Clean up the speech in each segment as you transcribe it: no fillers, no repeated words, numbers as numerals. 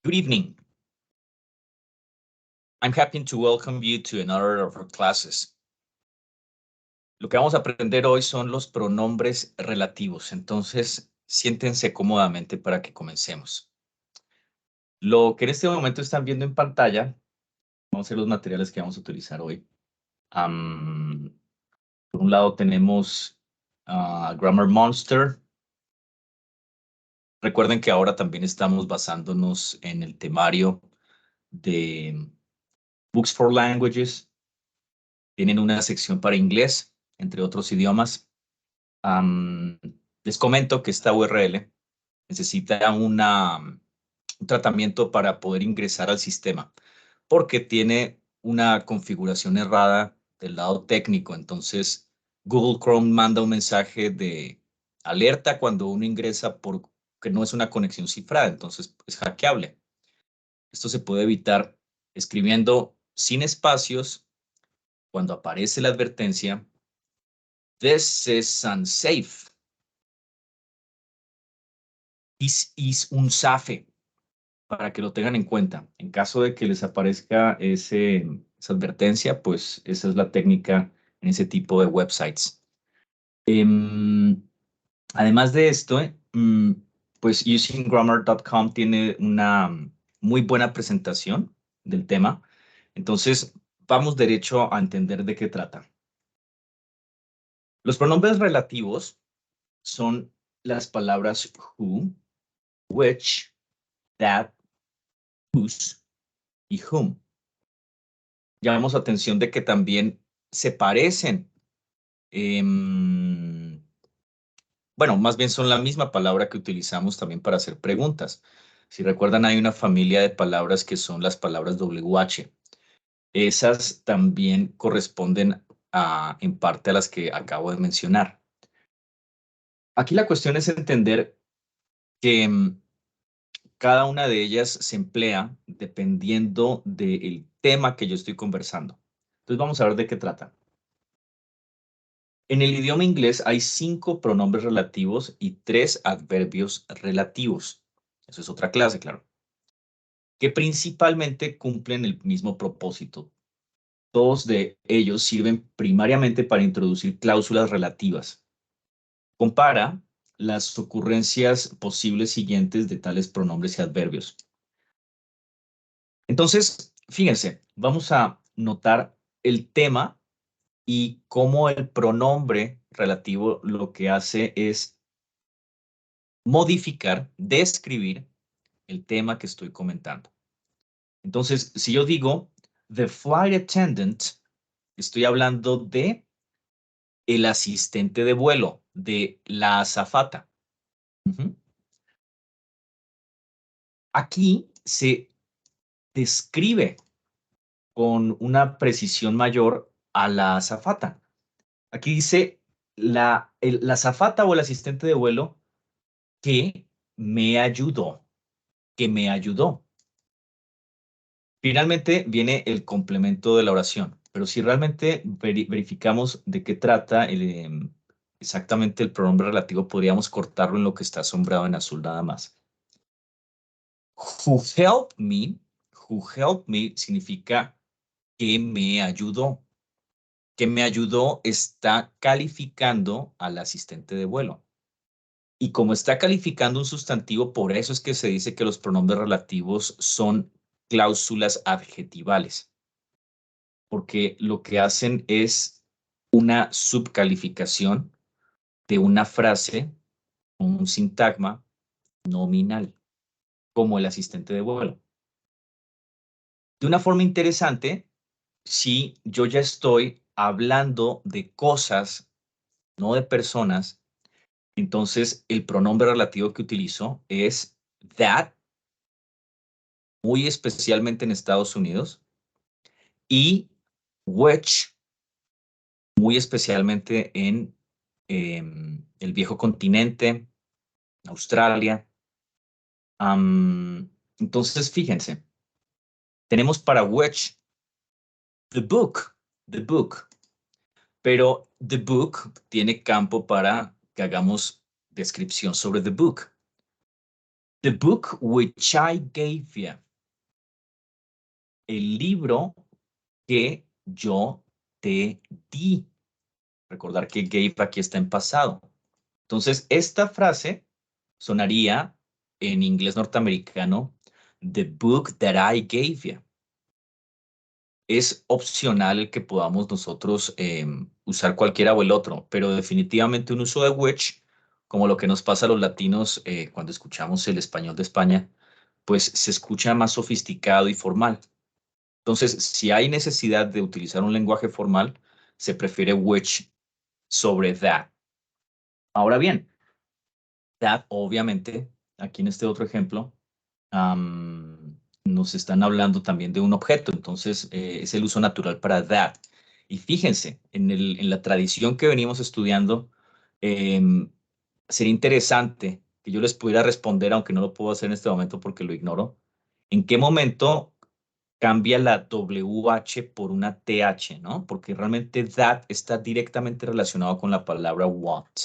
Good evening. I'm happy to welcome you to another of our classes. Lo que vamos a aprender hoy son los pronombres relativos, entonces siéntense cómodamente para que comencemos. Lo que en este momento están viendo en pantalla, vamos a ver los materiales que vamos a utilizar hoy. Por un lado tenemos Grammar Monster. Recuerden que ahora también estamos basándonos en el temario de Books for Languages. Tienen una sección para inglés, entre otros idiomas. Les comento que esta URL necesita un tratamiento para poder ingresar al sistema, porque tiene una configuración errada del lado técnico. Entonces, Google Chrome manda un mensaje de alerta cuando uno ingresa porque no es una conexión cifrada, entonces es hackeable. Esto se puede evitar escribiendo sin espacios cuando aparece la advertencia: This is unsafe. This is unsafe, para que lo tengan en cuenta. En caso de que les aparezca esa advertencia, pues esa es la técnica en ese tipo de websites. Además de esto, pues usinggrammar.com tiene una muy buena presentación del tema. Entonces, vamos derecho a entender de qué trata. Los pronombres relativos son las palabras who, which, that, whose y whom. Llamamos atención de que también se parecen. Bueno, más bien son la misma palabra que utilizamos también para hacer preguntas. Si recuerdan, hay una familia de palabras que son las palabras WH. Esas también corresponden en parte a las que acabo de mencionar. Aquí la cuestión es entender que cada una de ellas se emplea dependiendo del tema que yo estoy conversando. Entonces vamos a ver de qué trata. En el idioma inglés hay 5 pronombres relativos y 3 adverbios relativos. Eso es otra clase, claro. Que principalmente cumplen el mismo propósito. Todos de ellos sirven primariamente para introducir cláusulas relativas. Compara las ocurrencias posibles siguientes de tales pronombres y adverbios. Entonces, fíjense, vamos a notar el tema y cómo el pronombre relativo lo que hace es modificar, describir el tema que estoy comentando. Entonces, si yo digo the flight attendant, estoy hablando de el asistente de vuelo, de la azafata. Aquí se describe con una precisión mayor a la azafata. Aquí dice la azafata o el asistente de vuelo que me ayudó, que me ayudó. Finalmente viene el complemento de la oración, pero si realmente verificamos de qué trata exactamente el pronombre relativo, podríamos cortarlo en lo que está sombreado en azul nada más. Who helped me significa que me ayudó. Que me ayudó está calificando al asistente de vuelo. Y como está calificando un sustantivo, por eso es que se dice que los pronombres relativos son cláusulas adjetivales, porque lo que hacen es una subcalificación de una frase con un sintagma nominal, como el asistente de vuelo. De una forma interesante, si yo ya estoy hablando de cosas, no de personas, entonces el pronombre relativo que utilizo es that, muy especialmente en Estados Unidos, y which, muy especialmente en el viejo continente, Australia. Entonces, fíjense, tenemos para which the book, the book, pero the book tiene campo para que hagamos descripción sobre the book. The book which I gave you. El libro que yo te di. Recordar que gave aquí está en pasado. Entonces, esta frase sonaría en inglés norteamericano, the book that I gave you. Es opcional el que podamos nosotros usar cualquiera o el otro, pero definitivamente un uso de which, como lo que nos pasa a los latinos cuando escuchamos el español de España, pues se escucha más sofisticado y formal. Entonces, si hay necesidad de utilizar un lenguaje formal, se prefiere which sobre that. Ahora bien, that obviamente, aquí en este otro ejemplo, nos están hablando también de un objeto, entonces es el uso natural para that. Y fíjense, en la tradición que venimos estudiando, em, sería interesante que yo les pudiera responder, aunque no lo puedo hacer en este momento porque lo ignoro, ¿en qué momento cambia la WH por una TH, ¿no? Porque realmente that está directamente relacionado con la palabra want.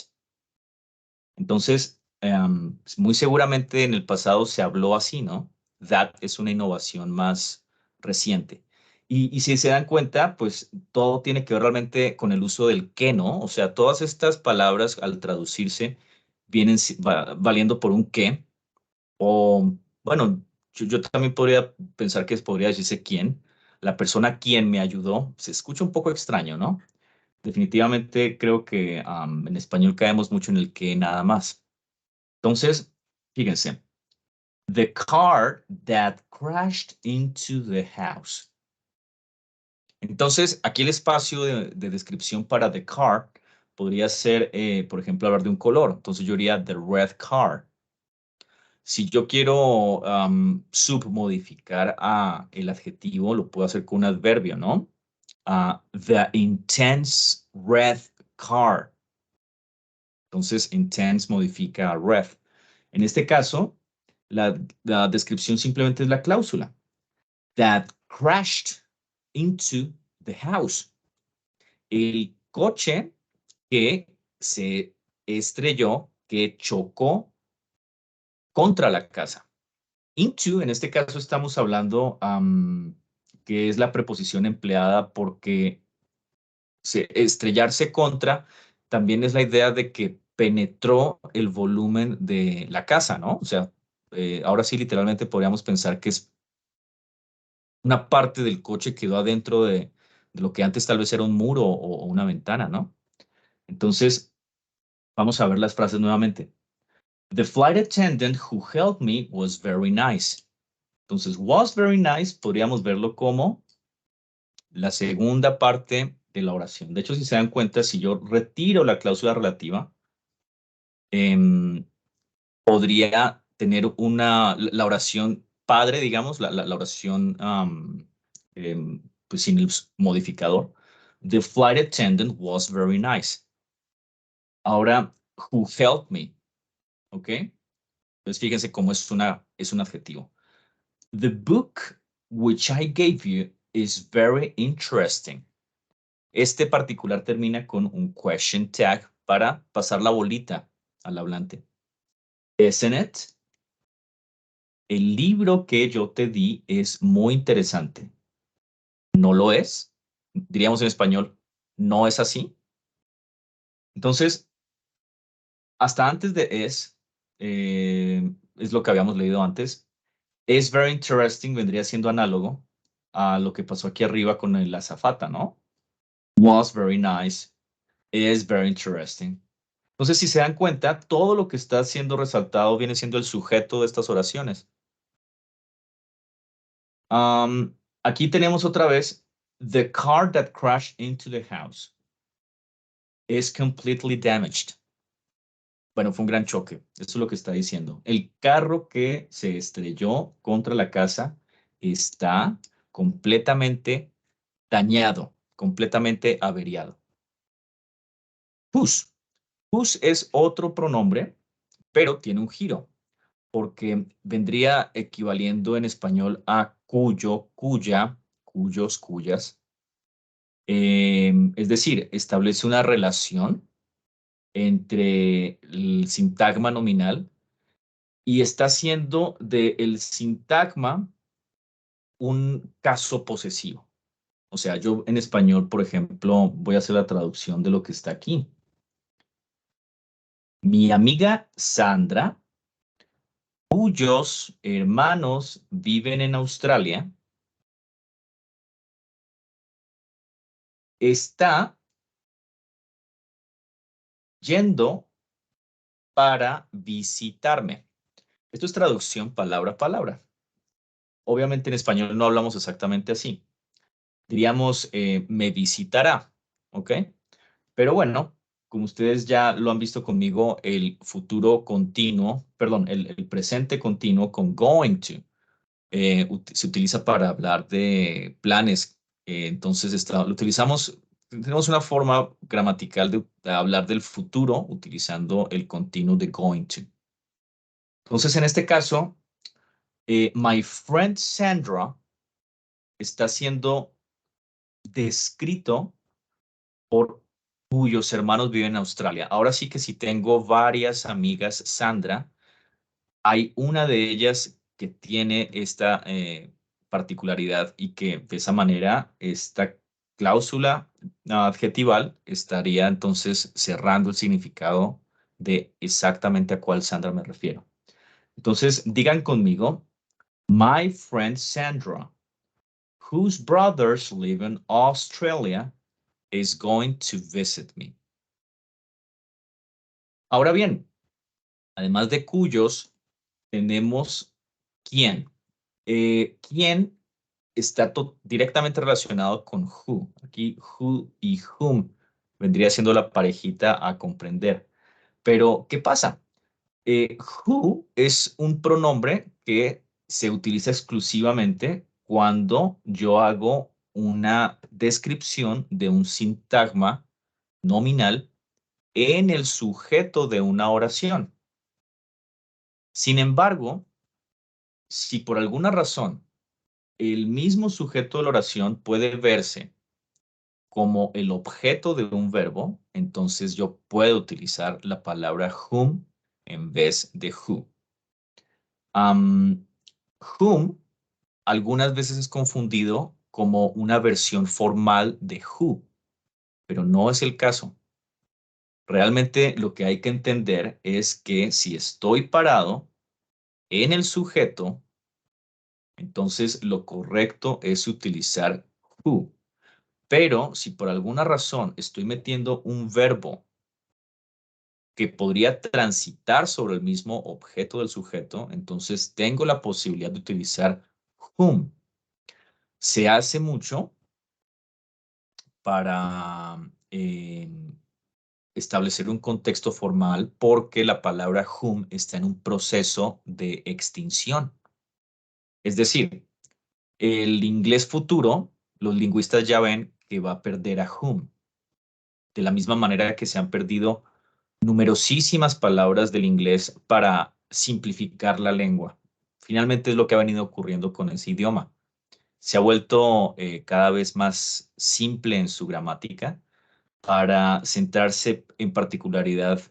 Entonces, muy seguramente en el pasado se habló así, ¿no? That es una innovación más reciente. Y si se dan cuenta, pues todo tiene que ver realmente con el uso del que, ¿no? O sea, todas estas palabras al traducirse vienen valiendo por un qué. O, bueno, yo también podría pensar que podría decirse quién. La persona quien me ayudó. Se escucha un poco extraño, ¿no? Definitivamente creo que en español caemos mucho en el que nada más. Entonces, fíjense, the car that crashed into the house. Entonces, aquí el espacio de descripción para the car podría ser, por ejemplo, hablar de un color. Entonces yo diría the red car. Si yo quiero submodificar a el adjetivo, lo puedo hacer con un adverbio, ¿no? The intense red car. Entonces, intense modifica a red. En este caso, la descripción simplemente es la cláusula. That crashed into the house. El coche que se estrelló, que chocó contra la casa. Into, en este caso estamos hablando que es la preposición empleada porque estrellarse contra también es la idea de que penetró el volumen de la casa, ¿no? O sea, ahora sí literalmente podríamos pensar que es una parte del coche quedó adentro de lo que antes tal vez era un muro o una ventana, ¿no? Entonces, vamos a ver las frases nuevamente. The flight attendant who helped me was very nice. Entonces, was very nice podríamos verlo como la segunda parte de la oración. De hecho, si se dan cuenta, si yo retiro la cláusula relativa, em, podría tener la oración padre, digamos, la oración pues sin el modificador. The flight attendant was very nice. Ahora, who helped me, ¿ok? Entonces, fíjense cómo es un adjetivo. The book which I gave you is very interesting. Este particular termina con un question tag para pasar la bolita al hablante. Isn't it? El libro que yo te di es muy interesante. ¿No lo es? Diríamos en español, ¿no es así? Entonces, hasta antes de es lo que habíamos leído antes. Es very interesting vendría siendo análogo a lo que pasó aquí arriba con la azafata, ¿no? Was very nice. Is very interesting. Entonces, si se dan cuenta, todo lo que está siendo resaltado viene siendo el sujeto de estas oraciones. Aquí tenemos otra vez, the car that crashed into the house is completely damaged. Bueno, fue un gran choque. Eso es lo que está diciendo. El carro que se estrelló contra la casa está completamente dañado, completamente averiado. Whose. Whose es otro pronombre, pero tiene un giro, porque vendría equivaliendo en español a cuyo, cuya, cuyos, cuyas. Es decir, establece una relación entre el sintagma nominal y está haciendo del sintagma un caso posesivo. O sea, yo en español, por ejemplo, voy a hacer la traducción de lo que está aquí. Mi amiga Sandra, cuyos hermanos viven en Australia, está yendo para visitarme. Esto es traducción palabra a palabra. Obviamente en español no hablamos exactamente así. Diríamos, me visitará, ¿ok? Pero bueno, como ustedes ya lo han visto conmigo, el futuro continuo, perdón, el presente continuo con going to, se utiliza para hablar de planes. Entonces, lo utilizamos, tenemos una forma gramatical de hablar del futuro utilizando el continuo de going to. Entonces, en este caso, my friend Sandra está siendo descrito por cuyos hermanos viven en Australia. Ahora sí que si tengo varias amigas Sandra, hay una de ellas que tiene esta particularidad y que de esa manera esta cláusula adjetival estaría entonces cerrando el significado de exactamente a cuál Sandra me refiero. Entonces, digan conmigo, my friend Sandra, whose brothers live in Australia, is going to visit me. Ahora bien, además de cuyos, tenemos quién. Quién está directamente relacionado con who. Aquí who y whom vendría siendo la parejita a comprender. Pero, ¿qué pasa? Who es un pronombre que se utiliza exclusivamente cuando yo hago una descripción de un sintagma nominal en el sujeto de una oración. Sin embargo, si por alguna razón el mismo sujeto de la oración puede verse como el objeto de un verbo, entonces yo puedo utilizar la palabra whom en vez de who. Whom algunas veces es confundido como una versión formal de who, pero no es el caso. Realmente lo que hay que entender es que si estoy parado en el sujeto, entonces lo correcto es utilizar who. Pero si por alguna razón estoy metiendo un verbo que podría transitar sobre el mismo objeto del sujeto, entonces tengo la posibilidad de utilizar whom. Se hace mucho para establecer un contexto formal porque la palabra whom está en un proceso de extinción. Es decir, el inglés futuro, los lingüistas ya ven que va a perder a whom. De la misma manera que se han perdido numerosísimas palabras del inglés para simplificar la lengua. Finalmente es lo que ha venido ocurriendo con ese idioma. Se ha vuelto cada vez más simple en su gramática para centrarse en particularidad,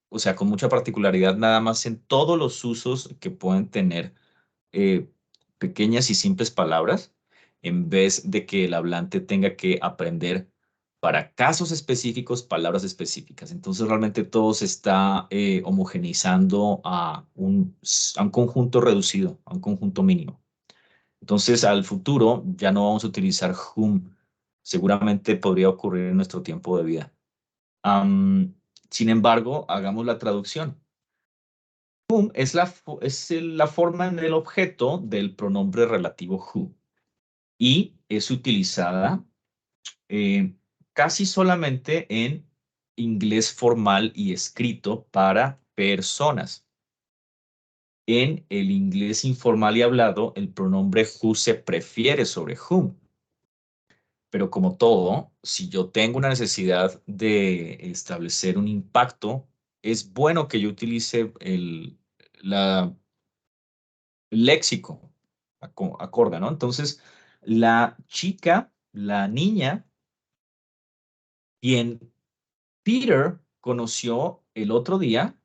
o sea, con mucha particularidad nada más en todos los usos que pueden tener eh, pequeñas y simples palabras, en vez de que el hablante tenga que aprender para casos específicos, palabras específicas. Entonces realmente todo se está homogeneizando a un conjunto reducido, a un conjunto mínimo. Entonces al futuro ya no vamos a utilizar whom. Seguramente podría ocurrir en nuestro tiempo de vida. Sin embargo, hagamos la traducción. Whom es la forma en el objeto del pronombre relativo who y es utilizada eh, casi solamente en inglés formal y escrito para personas. En el inglés informal y hablado, el pronombre who se prefiere sobre whom. Pero como todo, si yo tengo una necesidad de establecer un impacto, es bueno que yo utilice el léxico acorde, ¿no? Entonces, la chica, la niña, quien Peter conoció el otro día,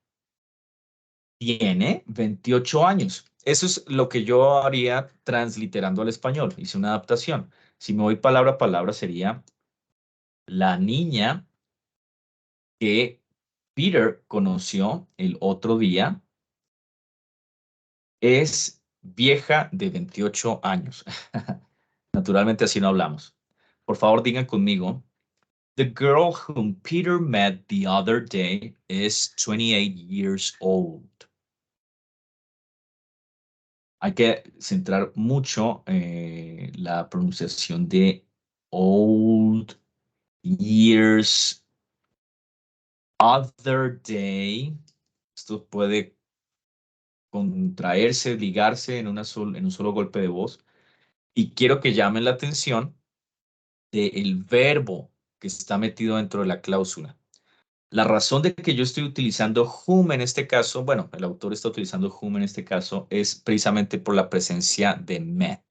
Tiene 28 años. Eso es lo que yo haría transliterando al español. Hice una adaptación. Si me voy palabra a palabra, sería la niña que Peter conoció el otro día es vieja de 28 años. Naturalmente así no hablamos. Por favor, digan conmigo. The girl whom Peter met the other day is 28 years old. Hay que centrar mucho la pronunciación de old, years, other day. Esto puede contraerse, ligarse en en un solo golpe de voz. Y quiero que llamen la atención del verbo que está metido dentro de la cláusula. La razón de que yo estoy utilizando whom en este caso, bueno, el autor está utilizando whom en este caso, es precisamente por la presencia de met.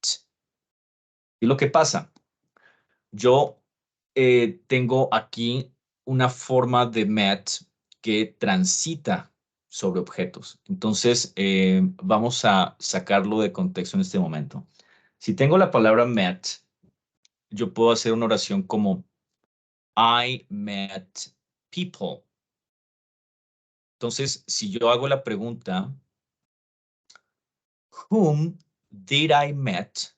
Y lo que pasa, yo tengo aquí una forma de met que transita sobre objetos. Entonces, vamos a sacarlo de contexto en este momento. Si tengo la palabra met, yo puedo hacer una oración como I met people. Entonces, si yo hago la pregunta, whom did I met?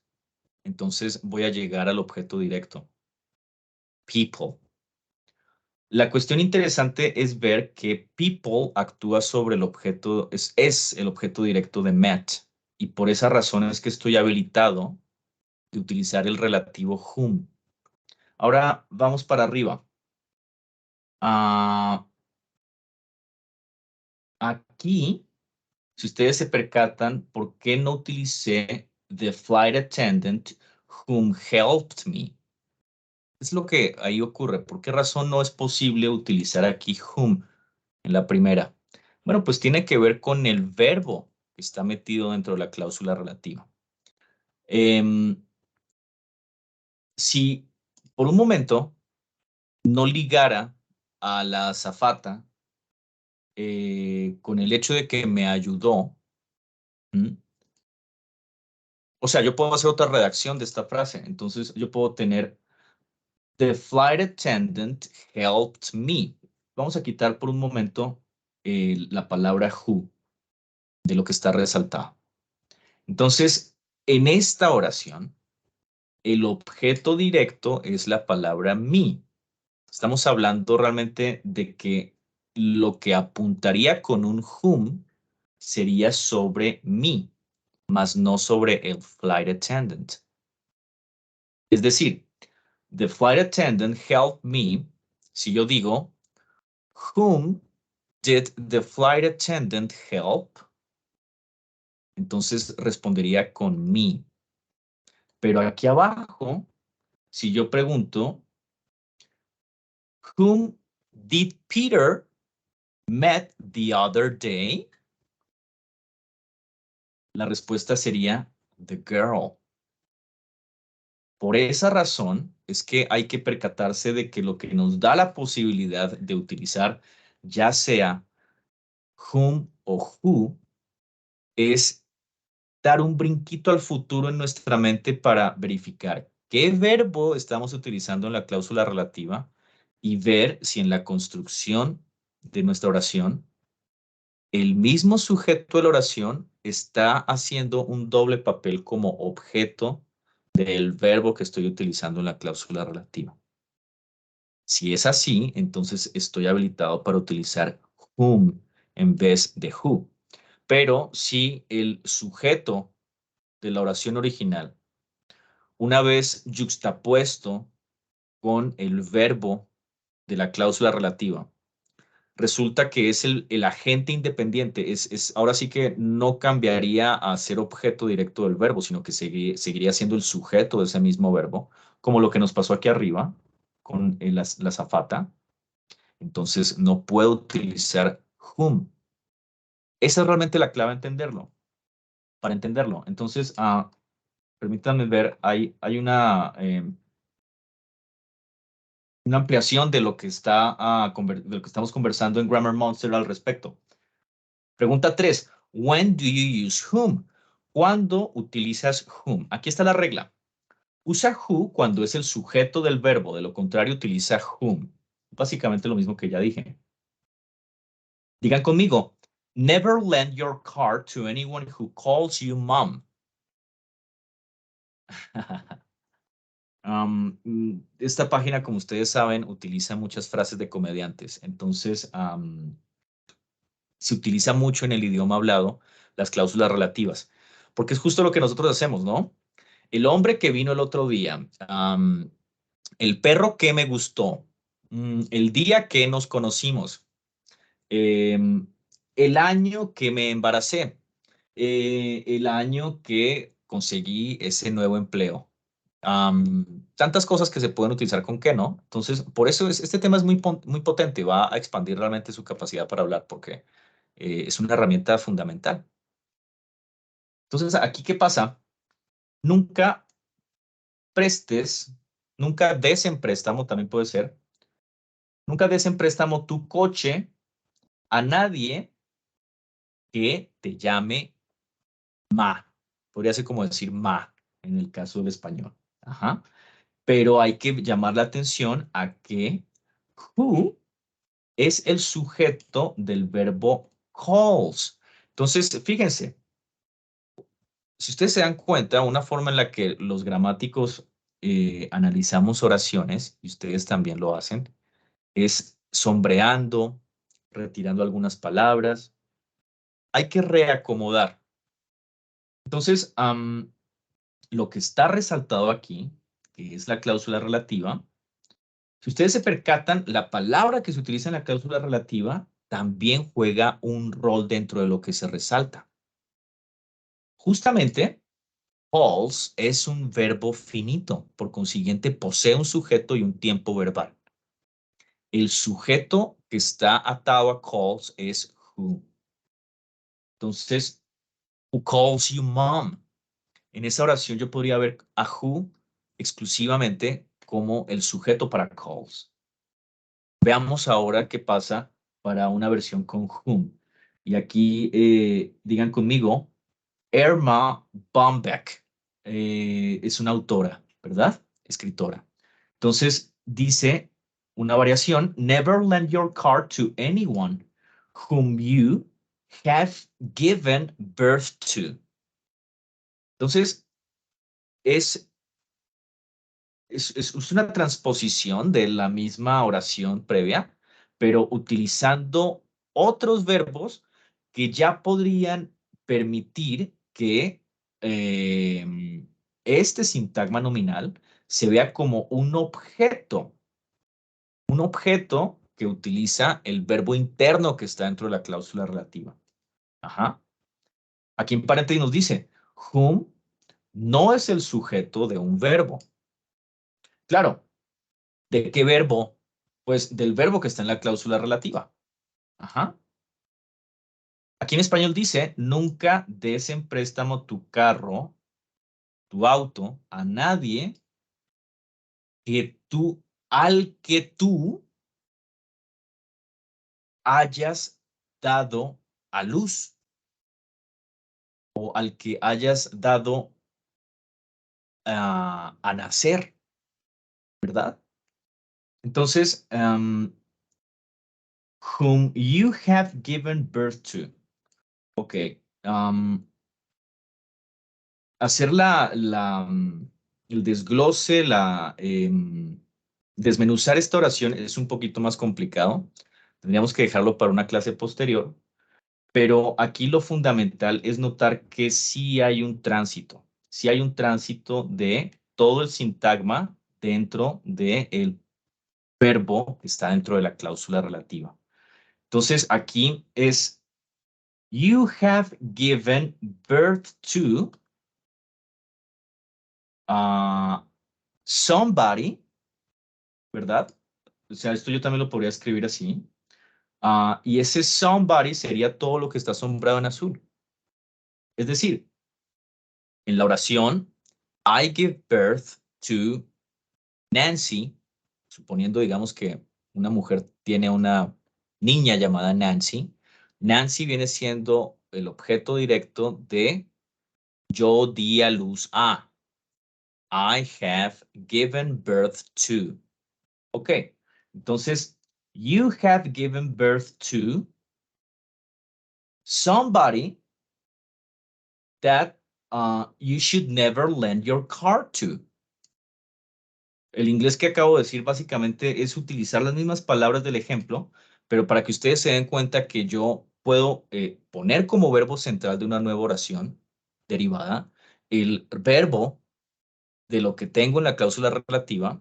Entonces voy a llegar al objeto directo, people. La cuestión interesante es ver que people actúa sobre el objeto, es el objeto directo de met. Y por esa razón es que estoy habilitado de utilizar el relativo whom. Ahora vamos para arriba. Ah, aquí, si ustedes se percatan, ¿por qué no utilicé the flight attendant whom helped me? Es lo que ahí ocurre. ¿Por qué razón no es posible utilizar aquí whom en la primera? Bueno, pues tiene que ver con el verbo que está metido dentro de la cláusula relativa. Em, si por un momento no ligara a la azafata con el hecho de que me ayudó, ¿m? O sea, yo puedo hacer otra redacción de esta frase. Entonces, yo puedo tener the flight attendant helped me. Vamos a quitar por un momento la palabra who de lo que está resaltado. Entonces, en esta oración, el objeto directo es la palabra me. Estamos hablando realmente de que lo que apuntaría con un whom sería sobre me, más no sobre el flight attendant. Es decir, the flight attendant helped me. Si yo digo, whom did the flight attendant help? Entonces respondería con me. Pero aquí abajo, si yo pregunto, whom did Peter met the other day? La respuesta sería the girl. Por esa razón es que hay que percatarse de que lo que nos da la posibilidad de utilizar ya sea whom o who es dar un brinquito al futuro en nuestra mente para verificar qué verbo estamos utilizando en la cláusula relativa y ver si en la construcción de nuestra oración el mismo sujeto de la oración está haciendo un doble papel como objeto del verbo que estoy utilizando en la cláusula relativa. Si es así, entonces estoy habilitado para utilizar whom en vez de who. Pero si el sujeto de la oración original, una vez yuxtapuesto con el verbo de la cláusula relativa, resulta que es el agente independiente. Ahora sí que no cambiaría a ser objeto directo del verbo, sino que seguiría siendo el sujeto de ese mismo verbo, como lo que nos pasó aquí arriba con la azafata. Entonces no puedo utilizar whom. Esa es realmente la clave para entenderlo. Entonces, permítanme ver, hay una ampliación de lo que de lo que estamos conversando en Grammar Monster al respecto. Pregunta 3. When do you use whom? ¿Cuándo utilizas whom? Aquí está la regla. Usa who cuando es el sujeto del verbo, de lo contrario utiliza whom. Básicamente lo mismo que ya dije. Digan conmigo, never lend your car to anyone who calls you mom. Esta página, como ustedes saben, utiliza muchas frases de comediantes. Entonces, se utiliza mucho en el idioma hablado las cláusulas relativas, porque es justo lo que nosotros hacemos, ¿no? El hombre que vino el otro día, el perro que me gustó, el día que nos conocimos, em, el año que me embaracé, el año que conseguí ese nuevo empleo. Tantas cosas que se pueden utilizar con que, ¿no? Entonces, por eso este tema es muy potente, va a expandir realmente su capacidad para hablar, porque es una herramienta fundamental. Entonces, aquí, ¿qué pasa? Nunca prestes, nunca des en préstamo, también puede ser, nunca des en préstamo tu coche a nadie que te llame ma. Podría ser como decir ma en el caso del español. Ajá. Pero hay que llamar la atención a que who es el sujeto del verbo calls. Entonces, fíjense, si ustedes se dan cuenta, una forma en la que los gramáticos analizamos oraciones, y ustedes también lo hacen, es sombreando, retirando algunas palabras. Hay que reacomodar. Entonces, lo que está resaltado aquí, que es la cláusula relativa, si ustedes se percatan, la palabra que se utiliza en la cláusula relativa también juega un rol dentro de lo que se resalta. Justamente, calls es un verbo finito, por consiguiente posee un sujeto y un tiempo verbal. El sujeto que está atado a calls es who. Entonces, who calls you mom? En esa oración yo podría ver a who exclusivamente como el sujeto para calls. Veamos ahora qué pasa para una versión con whom. Y aquí digan conmigo, Irma Bombeck es una autora, ¿verdad? Escritora. Entonces dice una variación, never lend your car to anyone whom you have given birth to. Entonces es es una transposición de la misma oración previa, pero utilizando otros verbos que ya podrían permitir que este sintagma nominal se vea como un objeto que utiliza el verbo interno que está dentro de la cláusula relativa. Ajá. Aquí en paréntesis nos dice, whom no es el sujeto de un verbo. Claro, ¿de qué verbo? Pues del verbo que está en la cláusula relativa. Ajá. Aquí en español dice, nunca des en préstamo tu carro, tu auto, a nadie al que tú hayas dado a luz o al que hayas dado a nacer, ¿verdad? Entonces, whom you have given birth to. Ok. Hacer el desglose, desmenuzar esta oración es un poquito más complicado. Tendríamos que dejarlo para una clase posterior, pero aquí lo fundamental es notar que sí hay un tránsito de todo el sintagma dentro del verbo que está dentro de la cláusula relativa. Entonces, aquí es, you have given birth to somebody, ¿verdad? O sea, esto yo también lo podría escribir así. Y ese somebody sería todo lo que está sombrado en azul. Es decir, en la oración, I give birth to Nancy, suponiendo, digamos, que una mujer tiene una niña llamada Nancy. Nancy viene siendo el objeto directo de yo di a luz a. I have given birth to. Ok, entonces, you have given birth to somebody that you should never lend your car to. El inglés que acabo de decir básicamente es utilizar las mismas palabras del ejemplo, pero para que ustedes se den cuenta que yo puedo poner como verbo central de una nueva oración derivada el verbo de lo que tengo en la cláusula relativa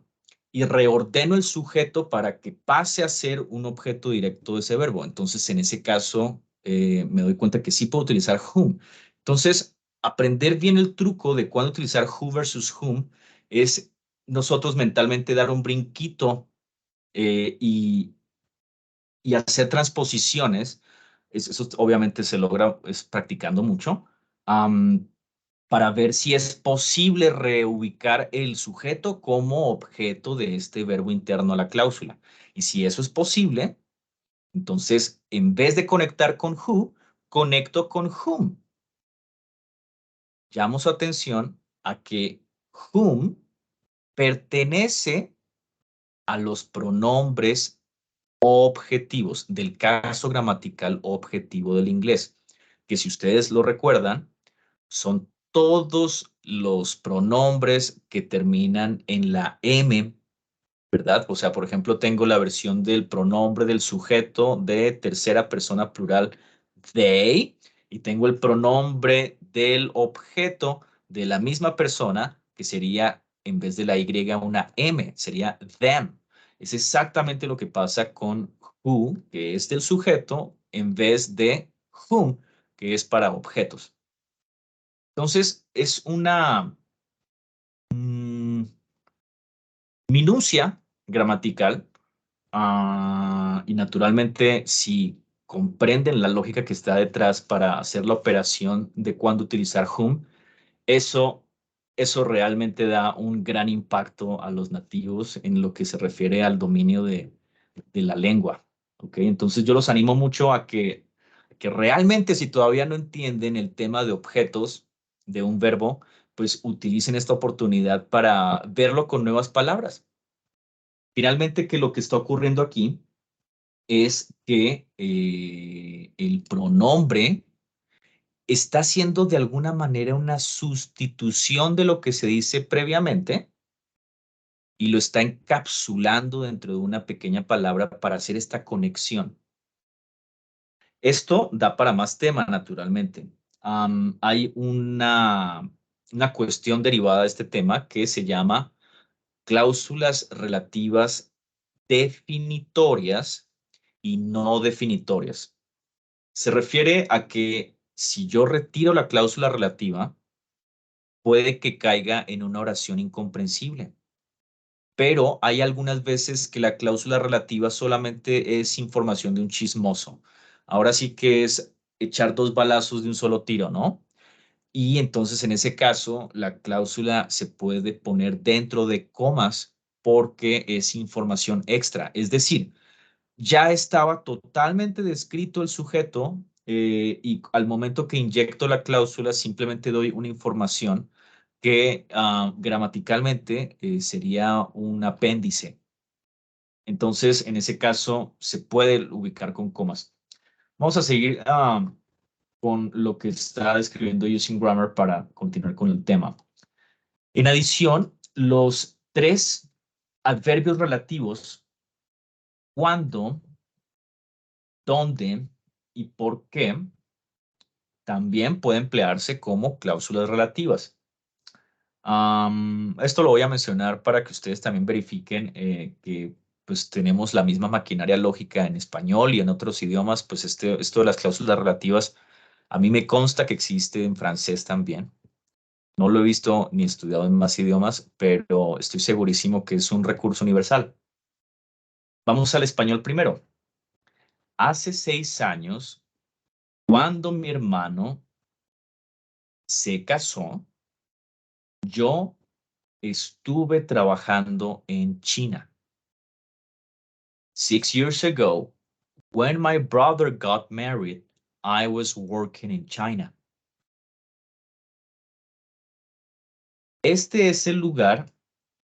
y reordeno el sujeto para que pase a ser un objeto directo de ese verbo. Entonces, en ese caso, me doy cuenta que sí puedo utilizar whom. Entonces, aprender bien el truco de cuándo utilizar who versus whom es nosotros mentalmente dar un brinquito y hacer transposiciones. Eso obviamente se logra es practicando mucho. Para ver si es posible reubicar el sujeto como objeto de este verbo interno a la cláusula. Y si eso es posible, entonces en vez de conectar con who, conecto con whom. Llamo su atención a que whom pertenece a los pronombres objetivos del caso gramatical objetivo del inglés, que si ustedes lo recuerdan, son todos los pronombres que terminan en la M, ¿verdad? O sea, por ejemplo, tengo la versión del pronombre del sujeto de tercera persona plural, they, y tengo el pronombre del objeto de la misma persona, que sería, en vez de la Y, una M, sería them. Es exactamente lo que pasa con who, que es del sujeto, en vez de whom, que es para objetos. Entonces, es una minucia gramatical y naturalmente si comprenden la lógica que está detrás para hacer la operación de cuándo utilizar whom, eso, eso realmente da un gran impacto a los nativos en lo que se refiere al dominio de la lengua. ¿Ok? Entonces yo los animo mucho a que realmente si todavía no entienden el tema de objetos de un verbo, pues utilicen esta oportunidad para verlo con nuevas palabras. Finalmente, que lo que está ocurriendo aquí es que el pronombre está haciendo de alguna manera una sustitución de lo que se dice previamente y lo está encapsulando dentro de una pequeña palabra para hacer esta conexión. Esto da para más tema, naturalmente. Hay una cuestión derivada de este tema que se llama cláusulas relativas definitorias y no definitorias. Se refiere a que si yo retiro la cláusula relativa, puede que caiga en una oración incomprensible. Pero hay algunas veces que la cláusula relativa solamente es información de un chismoso. Ahora sí que es echar dos balazos de un solo tiro, ¿no? Y entonces en ese caso la cláusula se puede poner dentro de comas porque es información extra. Es decir, ya estaba totalmente descrito el sujeto y al momento que inyecto la cláusula simplemente doy una información que gramaticalmente sería un apéndice. Entonces, en ese caso, se puede ubicar con comas. Vamos a seguir con lo que está describiendo Using Grammar para continuar con el tema. En adición, los tres adverbios relativos, cuando, dónde y por qué, también puede emplearse como cláusulas relativas. Esto lo voy a mencionar para que ustedes también verifiquen que pues tenemos la misma maquinaria lógica en español y en otros idiomas, pues esto de las cláusulas relativas, a mí me consta que existe en francés también. No lo he visto ni estudiado en más idiomas, pero estoy segurísimo que es un recurso universal. Vamos al español primero. Hace 6 años, cuando mi hermano se casó, yo estuve trabajando en China. 6 years ago, when my brother got married, I was working in China. Este es el lugar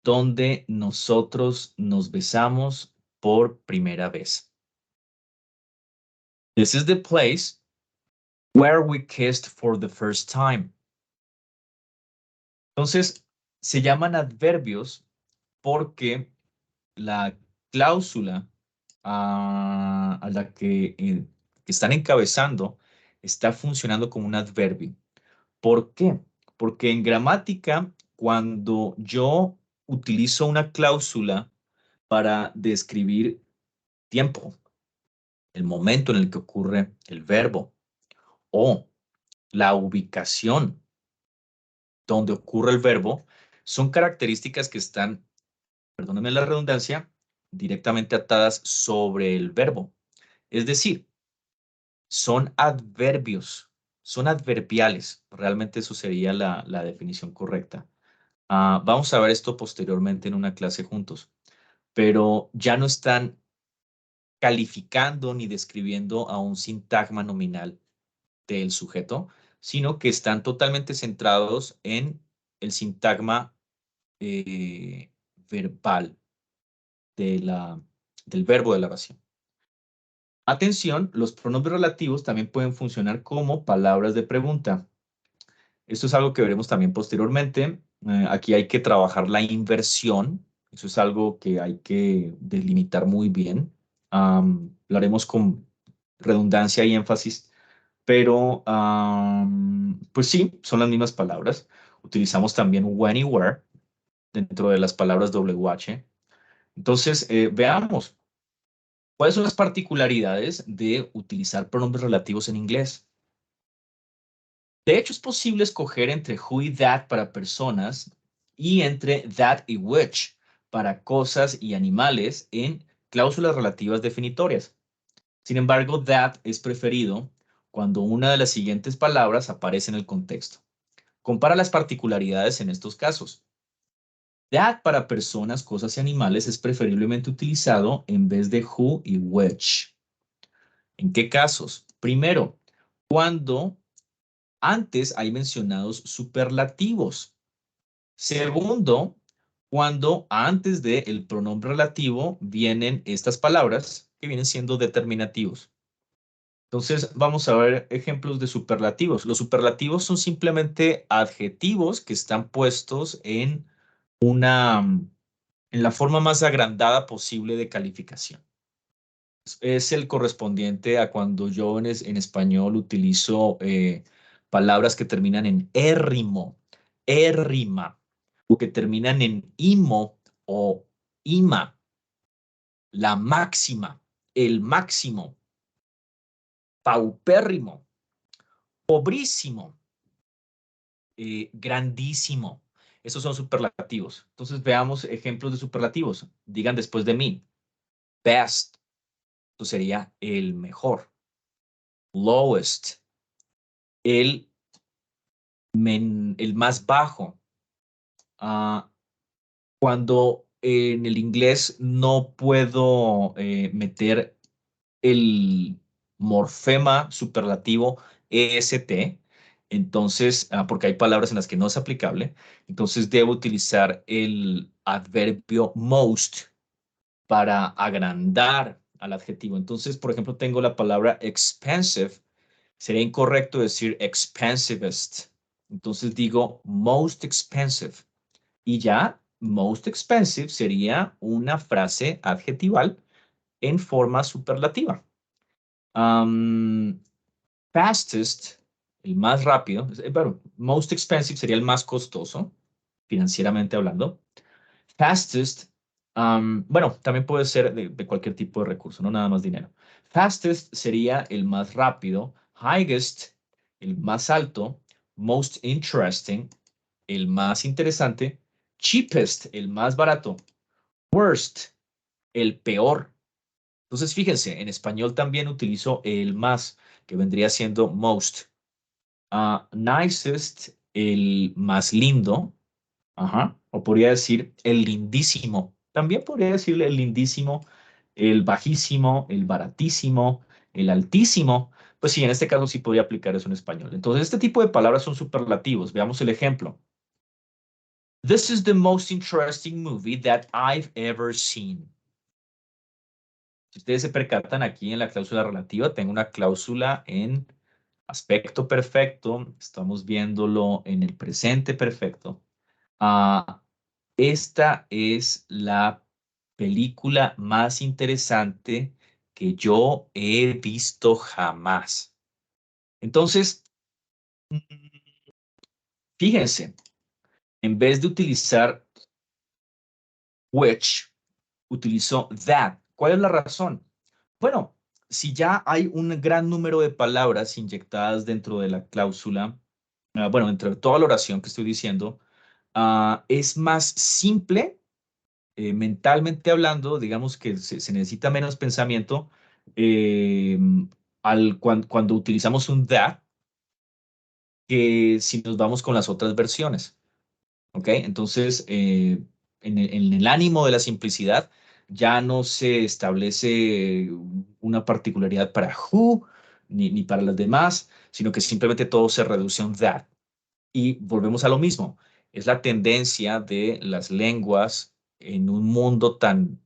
donde nosotros nos besamos por primera vez. This is the place where we kissed for the first time. Entonces, se llaman adverbios porque la cláusula a la que están encabezando está funcionando como un adverbio. ¿Por qué? Porque en gramática, cuando yo utilizo una cláusula para describir tiempo, el momento en el que ocurre el verbo o la ubicación donde ocurre el verbo, son características que están, perdónenme la redundancia, directamente atadas sobre el verbo. Es decir, son adverbios, son adverbiales. Realmente eso sería la definición correcta. Vamos a ver esto posteriormente en una clase juntos, pero ya no están calificando ni describiendo a un sintagma nominal del sujeto, sino que están totalmente centrados en el sintagma verbal de del verbo de la oración. Atención, los pronombres relativos también pueden funcionar como palabras de pregunta. Esto es algo que veremos también posteriormente. Aquí hay que trabajar la inversión. Eso es algo que hay que delimitar muy bien. Lo haremos con redundancia y énfasis, pero pues sí, son las mismas palabras. Utilizamos también when y where dentro de las palabras WH. Entonces, veamos. ¿Cuáles son las particularidades de utilizar pronombres relativos en inglés? De hecho, es posible escoger entre who y that para personas y entre that y which para cosas y animales en cláusulas relativas definitorias. Sin embargo, that es preferido cuando una de las siguientes palabras aparece en el contexto. Compara las particularidades en estos casos. That para personas, cosas y animales es preferiblemente utilizado en vez de who y which. ¿En qué casos? Primero, cuando antes hay mencionados superlativos. Segundo, cuando antes del pronombre relativo vienen estas palabras que vienen siendo determinativos. Entonces, vamos a ver ejemplos de superlativos. Los superlativos son simplemente adjetivos que están puestos en en la forma más agrandada posible de calificación. Es el correspondiente a cuando yo en español utilizo palabras que terminan en érrimo, érrima, o que terminan en imo o ima, la máxima, el máximo, paupérrimo, pobrísimo, grandísimo. Esos son superlativos. Entonces veamos ejemplos de superlativos. Digan después de mí. Best. Eso sería el mejor. Lowest. El, el más bajo. Cuando en el inglés no puedo meter el morfema superlativo EST, entonces, porque hay palabras en las que no es aplicable, entonces debo utilizar el adverbio most para agrandar al adjetivo. Entonces, por ejemplo, tengo la palabra expensive. Sería incorrecto decir expensivest. Entonces digo most expensive. Y ya, most expensive sería una frase adjetival en forma superlativa. Fastest, el más rápido, bueno, most expensive sería el más costoso, financieramente hablando. Fastest, bueno, también puede ser de cualquier tipo de recurso, no nada más dinero. Fastest sería el más rápido. Highest, el más alto. Most interesting, el más interesante. Cheapest, el más barato. Worst, el peor. Entonces, fíjense, en español también utilizo el más, que vendría siendo most. Nicest, el más lindo. Ajá. O podría decir el lindísimo. También podría decirle el lindísimo, el bajísimo, el baratísimo, el altísimo. Pues sí, en este caso sí podría aplicar eso en español. Entonces, este tipo de palabras son superlativos. Veamos el ejemplo. This is the most interesting movie that I've ever seen. Si ustedes se percatan aquí en la cláusula relativa, tengo una cláusula en aspecto perfecto. Estamos viéndolo en el presente perfecto. Esta es la película más interesante que yo he visto jamás. Entonces, mm, fíjense, en vez de utilizar which, utilizó that. ¿Cuál es la razón? Bueno, si ya hay un gran número de palabras inyectadas dentro de la cláusula, bueno, entre toda la oración que estoy diciendo, es más simple, mentalmente hablando, digamos que se necesita menos pensamiento eh, cuando utilizamos un that que si nos vamos con las otras versiones. ¿Ok? Entonces, en el ánimo de la simplicidad, ya no se establece una particularidad para who ni para las demás, sino que simplemente todo se reduce a un that. Y volvemos a lo mismo. Es la tendencia de las lenguas en un mundo tan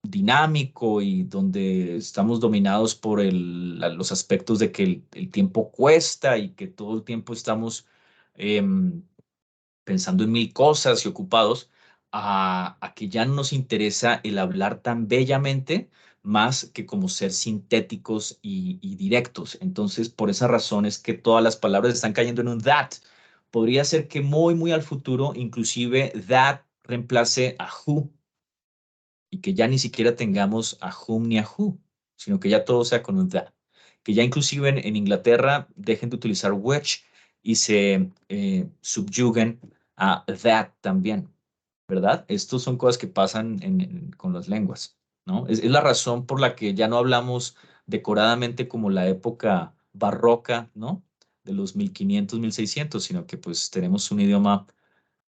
dinámico y donde estamos dominados por los aspectos de que el tiempo cuesta y que todo el tiempo estamos pensando en mil cosas y ocupados, a que ya no nos interesa el hablar tan bellamente más que como ser sintéticos y directos. Entonces, por esa razón es que todas las palabras están cayendo en un that. Podría ser que muy al futuro, inclusive that reemplace a who y que ya ni siquiera tengamos a whom ni a who, sino que ya todo sea con un that. Que ya inclusive en Inglaterra dejen de utilizar which y se subyuguen a that también, ¿verdad? Estos son cosas que pasan con las lenguas, ¿no? Es la razón por la que ya no hablamos decoradamente como la época barroca, ¿no? De los 1500, 1600, sino que pues tenemos un idioma,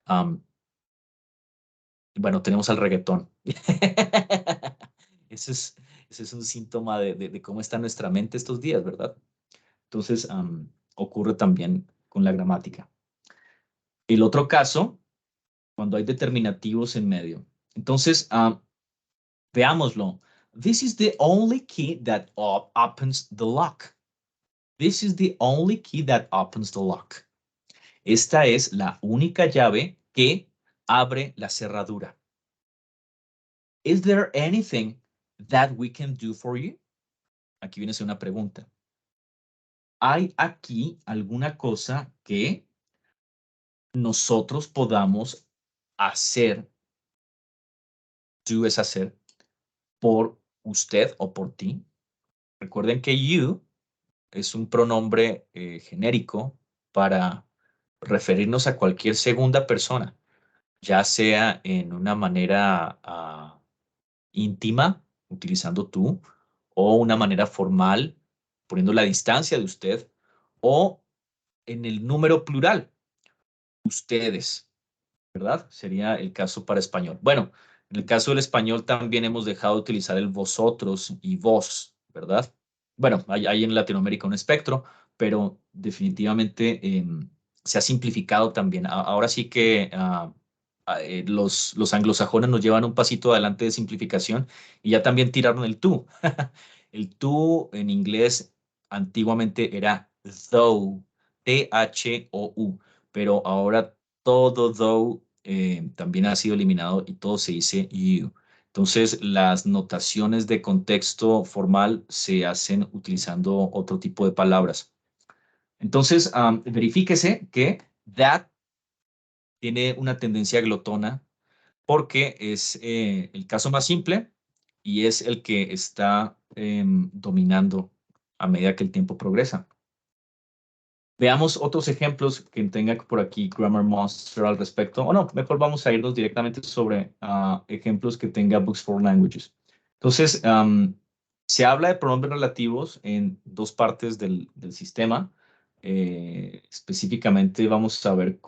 am, bueno, tenemos al reggaetón. Ese es, ese es un síntoma de cómo está nuestra mente estos días, ¿verdad? Entonces, ocurre también con la gramática. El otro caso, cuando hay determinativos en medio. Entonces, veámoslo. This is the only key that opens the lock. This is the only key that opens the lock. Esta es la única llave que abre la cerradura. Is there anything that we can do for you? Aquí viene a ser una pregunta. ¿Hay aquí alguna cosa que nosotros podamos hacer? Do es hacer por usted o por ti. Recuerden que you es un pronombre genérico para referirnos a cualquier segunda persona, ya sea en una manera íntima, utilizando tú, o una manera formal, poniendo la distancia de usted, o en el número plural, ustedes, ¿verdad? Sería el caso para español. Bueno, en el caso del español también hemos dejado de utilizar el vosotros y vos, ¿verdad? Bueno, hay en Latinoamérica un espectro, pero definitivamente se ha simplificado también. Ahora sí que los anglosajones nos llevan un pasito adelante de simplificación y ya también tiraron el tú. El tú en inglés antiguamente era though, Thou, pero ahora todo though también ha sido eliminado y todo se dice you. Entonces, las notaciones de contexto formal se hacen utilizando otro tipo de palabras. Entonces, verifíquese que that tiene una tendencia glotona porque es el caso más simple y es el que está dominando a medida que el tiempo progresa. Veamos otros ejemplos que tenga por aquí Grammar Monster al respecto. O no, mejor vamos a irnos directamente sobre ejemplos que tenga Books for Languages. Entonces, se habla de pronombres relativos en dos partes del sistema. Específicamente vamos a ver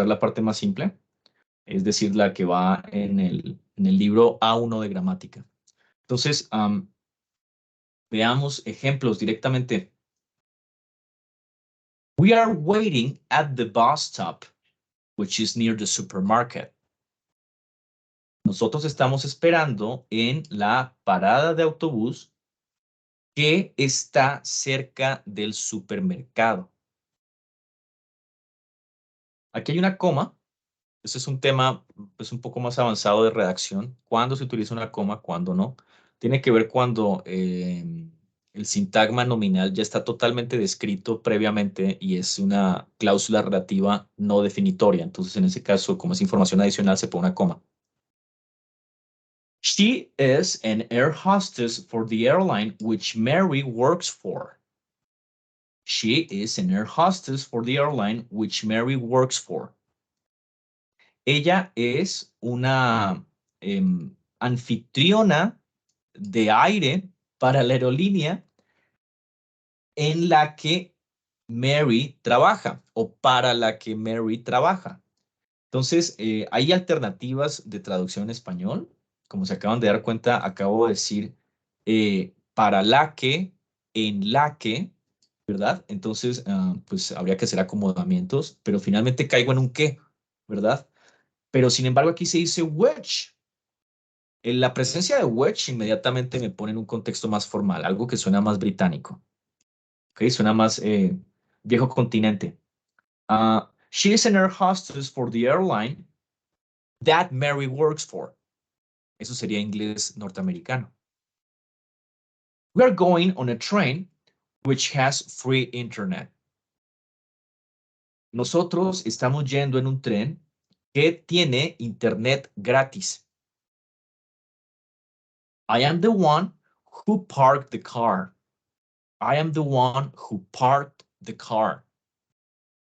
la parte más simple, es decir, la que va en el libro A1 de gramática. Entonces, veamos ejemplos directamente. We are waiting at the bus stop, which is near the supermarket. Nosotros estamos esperando en la parada de autobús que está cerca del supermercado. Aquí hay una coma. Este es un tema pues, un poco más avanzado de redacción. ¿Cuándo se utiliza una coma? ¿Cuándo no? Tiene que ver cuando el sintagma nominal ya está totalmente descrito previamente y es una cláusula relativa no definitoria. Entonces, en ese caso, como es información adicional, se pone una coma. She is an air hostess for the airline which Mary works for. She is an air hostess for the airline which Mary works for. Ella es una anfitriona de aire para la aerolínea en la que Mary trabaja o para la que Mary trabaja. Entonces, hay alternativas de traducción en español. Como se acaban de dar cuenta, acabo de decir para la que, en la que, ¿verdad? Entonces, pues habría que hacer acomodamientos, pero finalmente caigo en un qué, ¿verdad? Pero sin embargo, aquí se dice which. En la presencia de which inmediatamente me pone en un contexto más formal, algo que suena más británico, ¿ok? Suena más viejo continente. She is an air hostess for the airline that Mary works for. Eso sería inglés norteamericano. We are going on a train which has free internet. Nosotros estamos yendo en un tren que tiene internet gratis. I am the one who parked the car. I am the one who parked the car.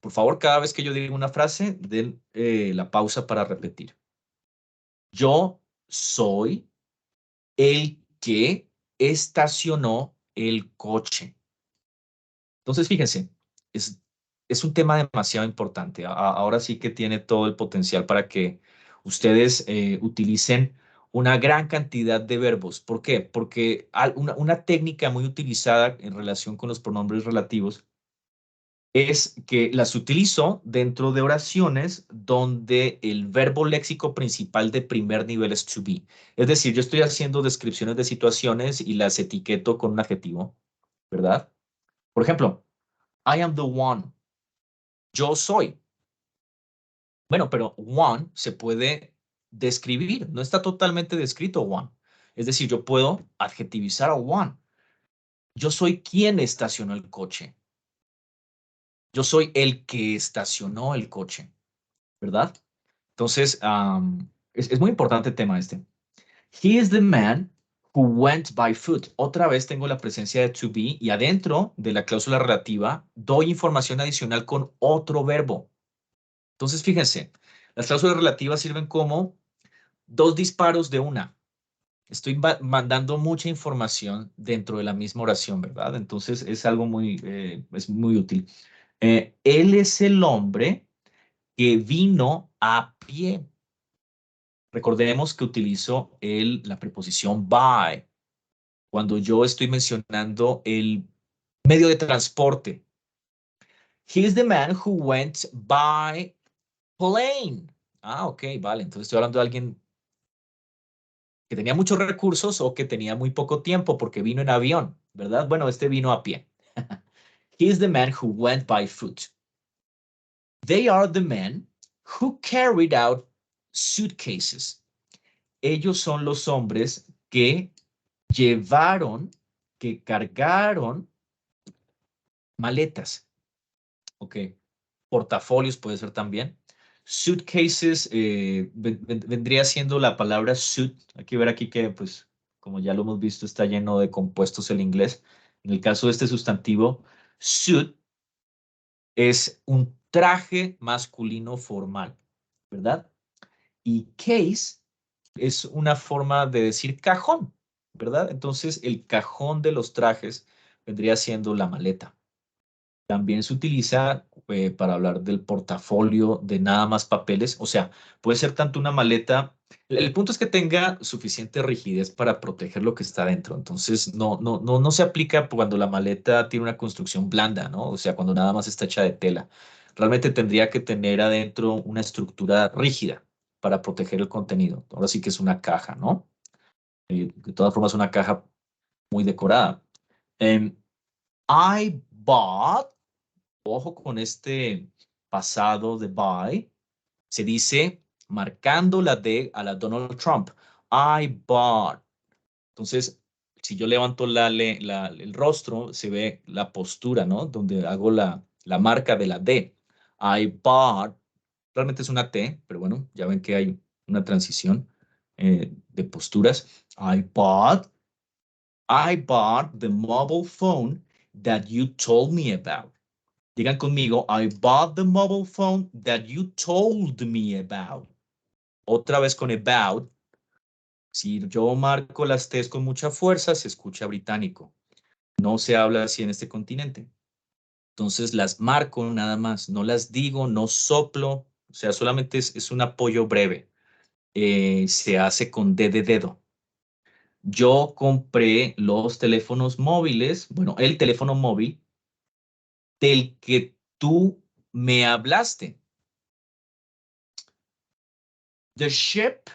Por favor, cada vez que yo diga una frase, den la pausa para repetir. Yo soy el que estacionó el coche. Entonces, fíjense, es un tema demasiado importante. Ahora sí que tiene todo el potencial para que ustedes utilicen una gran cantidad de verbos. ¿Por qué? Porque una técnica muy utilizada en relación con los pronombres relativos es que las utilizo dentro de oraciones donde el verbo léxico principal de primer nivel es to be. Es decir, yo estoy haciendo descripciones de situaciones y las etiqueto con un adjetivo, ¿verdad? Por ejemplo, I am the one. Yo soy. Bueno, pero one se puede describir, no está totalmente descrito one. Es decir, yo puedo adjetivizar a one. Yo soy quien estacionó el coche. Yo soy el que estacionó el coche, ¿verdad? Entonces, es muy importante el tema este. He is the man who went by foot. Otra vez tengo la presencia de to be y adentro de la cláusula relativa doy información adicional con otro verbo. Entonces, fíjense, las cláusulas relativas sirven como dos disparos de una. Estoy mandando mucha información dentro de la misma oración, ¿verdad? Entonces, es algo es muy útil. Él es el hombre que vino a pie. Recordemos que utilizo la preposición by cuando yo estoy mencionando el medio de transporte. He is the man who went by plane. Ok, vale. Entonces estoy hablando de alguien que tenía muchos recursos o que tenía muy poco tiempo porque vino en avión, ¿verdad? Bueno, este vino a pie. He is the man who went by foot. They are the men who carried out suitcases. Ellos son los hombres que llevaron, que cargaron maletas. Ok. Portafolios puede ser también. Suitcases vendría siendo la palabra suit. Hay que ver aquí que, pues, como ya lo hemos visto, está lleno de compuestos el inglés. En el caso de este sustantivo, suit es un traje masculino formal, ¿verdad? Y case es una forma de decir cajón, ¿verdad? Entonces, el cajón de los trajes vendría siendo la maleta. También se utiliza para hablar del portafolio de nada más papeles. O sea, puede ser tanto una maleta. El punto es que tenga suficiente rigidez para proteger lo que está dentro. Entonces, no se aplica cuando la maleta tiene una construcción blanda, ¿no? O sea, cuando nada más está hecha de tela. Realmente tendría que tener adentro una estructura rígida para proteger el contenido. Ahora sí que es una caja, ¿no? De todas formas, una caja muy decorada. Em, I bought. Ojo con este pasado de buy. Se dice marcando la D a la Donald Trump. I bought. Entonces, si yo levanto el rostro, se ve la postura, ¿no? Donde hago la marca de la D. I bought. Realmente es una T, pero bueno, ya ven que hay una transición de posturas. I bought the mobile phone that you told me about. Digan conmigo, I bought the mobile phone that you told me about. Otra vez con about. Si yo marco las T's con mucha fuerza, se escucha británico. No se habla así en este continente. Entonces las marco nada más, no las digo, no soplo, o sea, solamente es un apoyo breve. Se hace con D de dedo. Yo compré los teléfonos móviles, bueno, el teléfono móvil del que tú me hablaste. The ship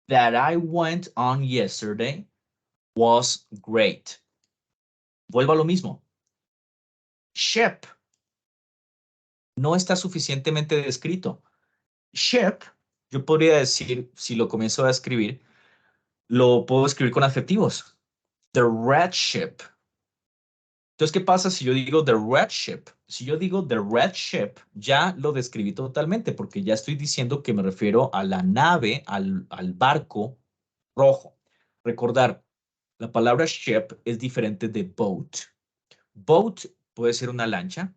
that I went on yesterday was great. Vuelvo a lo mismo. Ship no está suficientemente descrito. Ship, yo podría decir, si lo comienzo a escribir, lo puedo escribir con adjetivos. The red ship. Entonces, ¿qué pasa si yo digo the red ship? Si yo digo the red ship, ya lo describí totalmente porque ya estoy diciendo que me refiero a la nave, al barco rojo. Recordar, la palabra ship es diferente de boat. Boat puede ser una lancha,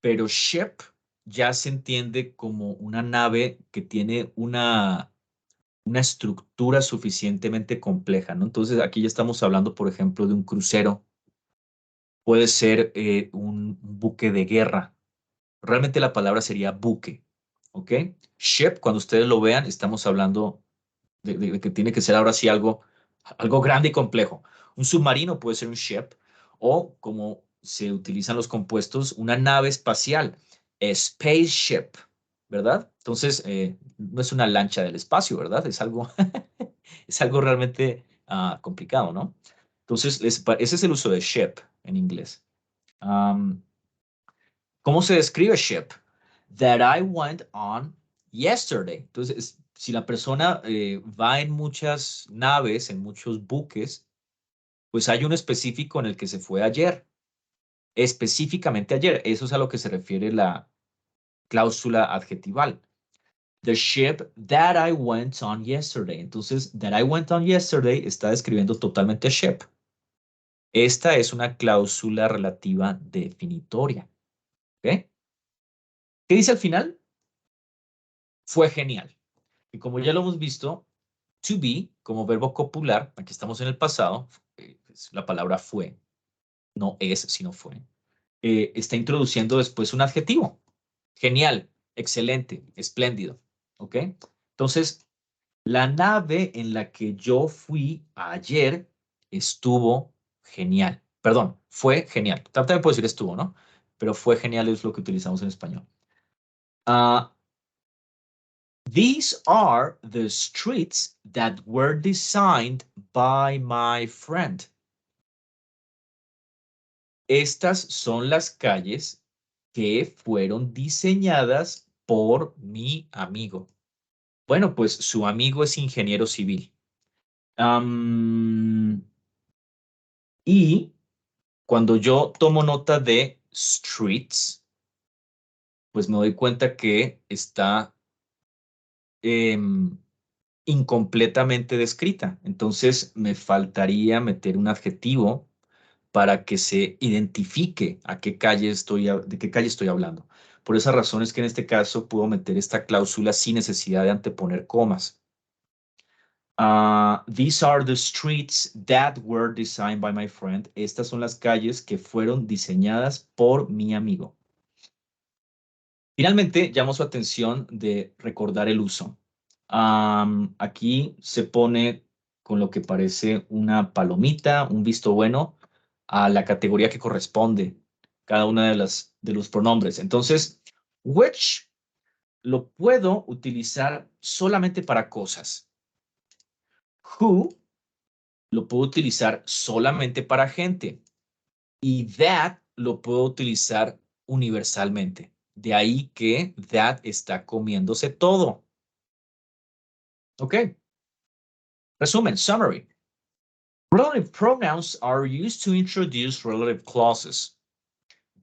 pero ship ya se entiende como una nave que tiene una estructura suficientemente compleja, ¿no? Entonces aquí ya estamos hablando, por ejemplo, de un crucero, puede ser un buque de guerra. Realmente la palabra sería buque, ¿ok? Ship, cuando ustedes lo vean, estamos hablando de que tiene que ser ahora sí algo grande y complejo. Un submarino puede ser un ship o como se utilizan los compuestos, una nave espacial, spaceship, ¿verdad? Entonces, no es una lancha del espacio, ¿verdad? Es algo, es algo realmente complicado, ¿no? Entonces, ese es el uso de ship en inglés. Um, ¿Cómo se describe ship? That I went on yesterday. Entonces, si la persona va en muchas naves, en muchos buques, pues hay uno específico en el que se fue ayer. Específicamente ayer. Eso es a lo que se refiere la cláusula adjetival. The ship that I went on yesterday. Entonces, that I went on yesterday está describiendo totalmente a ship. Esta es una cláusula relativa definitoria. ¿Ok? ¿Qué dice al final? Fue genial. Y como ya lo hemos visto, to be como verbo copular, aquí estamos en el pasado, la palabra fue, no es, sino fue, está introduciendo después un adjetivo. Genial, excelente, espléndido. ¿Ok? Entonces, la nave en la que yo fui ayer estuvo genial. Perdón, fue genial. También puedo decir estuvo, ¿no? Pero fue genial es lo que utilizamos en español. Ah, These are the streets that were designed by my friend. Estas son las calles que fueron diseñadas por mi amigo. Bueno, pues su amigo es ingeniero civil. Am, y cuando yo tomo nota de streets, pues me doy cuenta que está em, incompletamente descrita. Entonces me faltaría meter un adjetivo para que se identifique a qué calle de qué calle estoy hablando. Por esa razón es que en este caso puedo meter esta cláusula sin necesidad de anteponer comas. These are the streets that were designed by my friend. Estas son las calles que fueron diseñadas por mi amigo. Finalmente, llamo su atención de recordar el uso. Aquí se pone con lo que parece una palomita, un visto bueno, a la categoría que corresponde cada una de los pronombres. Entonces, which lo puedo utilizar solamente para cosas. Who lo puedo utilizar solamente para gente. Y that lo puedo utilizar universalmente. De ahí que that está comiéndose todo. Ok. Resumen, summary. Relative pronouns are used to introduce relative clauses.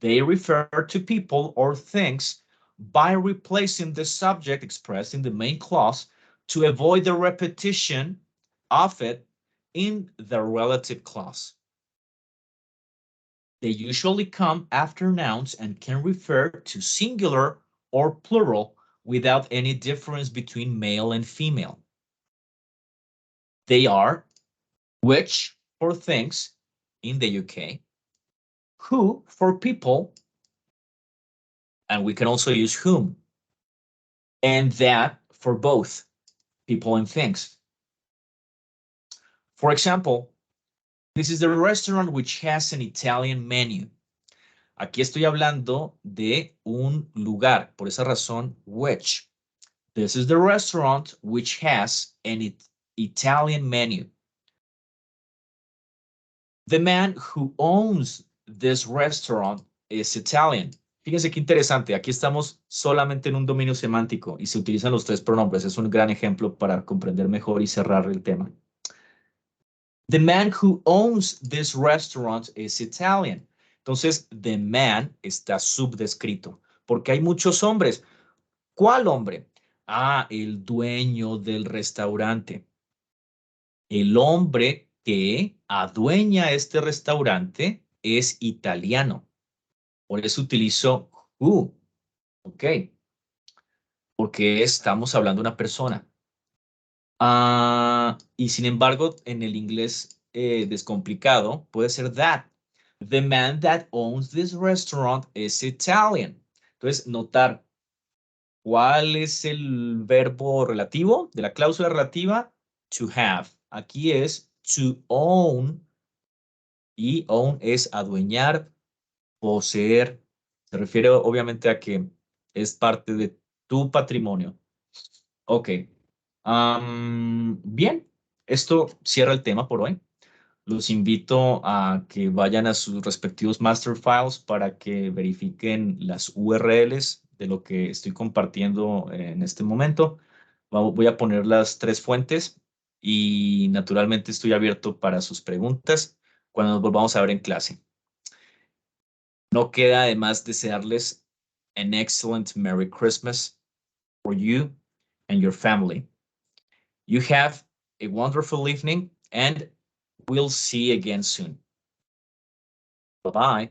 They refer to people or things by replacing the subject expressed in the main clause to avoid the repetition of it in the relative clause. They usually come after nouns and can refer to singular or plural without any difference between male and female. They are which for things in the UK, who for people, and we can also use whom, and that for both people and things. For example, this is the restaurant which has an Italian menu. Aquí estoy hablando de un lugar, por esa razón, which. This is the restaurant which has an Italian menu. The man who owns this restaurant is Italian. Fíjense qué interesante. Aquí estamos solamente en un dominio semántico y se utilizan los tres pronombres. Es un gran ejemplo para comprender mejor y cerrar el tema. The man who owns this restaurant is Italian. Entonces, the man está subdescrito porque hay muchos hombres. ¿Cuál hombre? Ah, el dueño del restaurante. El hombre que adueña este restaurante es italiano. Por eso utilizo who. Ok. Porque estamos hablando de una persona. Y sin embargo, en el inglés descomplicado, puede ser that. The man that owns this restaurant is Italian. Entonces, notar cuál es el verbo relativo de la cláusula relativa. To have. Aquí es to own. Y own es adueñar, poseer. Se refiere obviamente a que es parte de tu patrimonio. Ok. Bien, esto cierra el tema por hoy. Los invito a que vayan a sus respectivos master files para que verifiquen las URLs de lo que estoy compartiendo en este momento. Voy a poner las tres fuentes y naturalmente estoy abierto para sus preguntas cuando nos volvamos a ver en clase. No queda además desearles an excellent Merry Christmas for you and your family. You have a wonderful evening and we'll see you again soon. Bye-bye.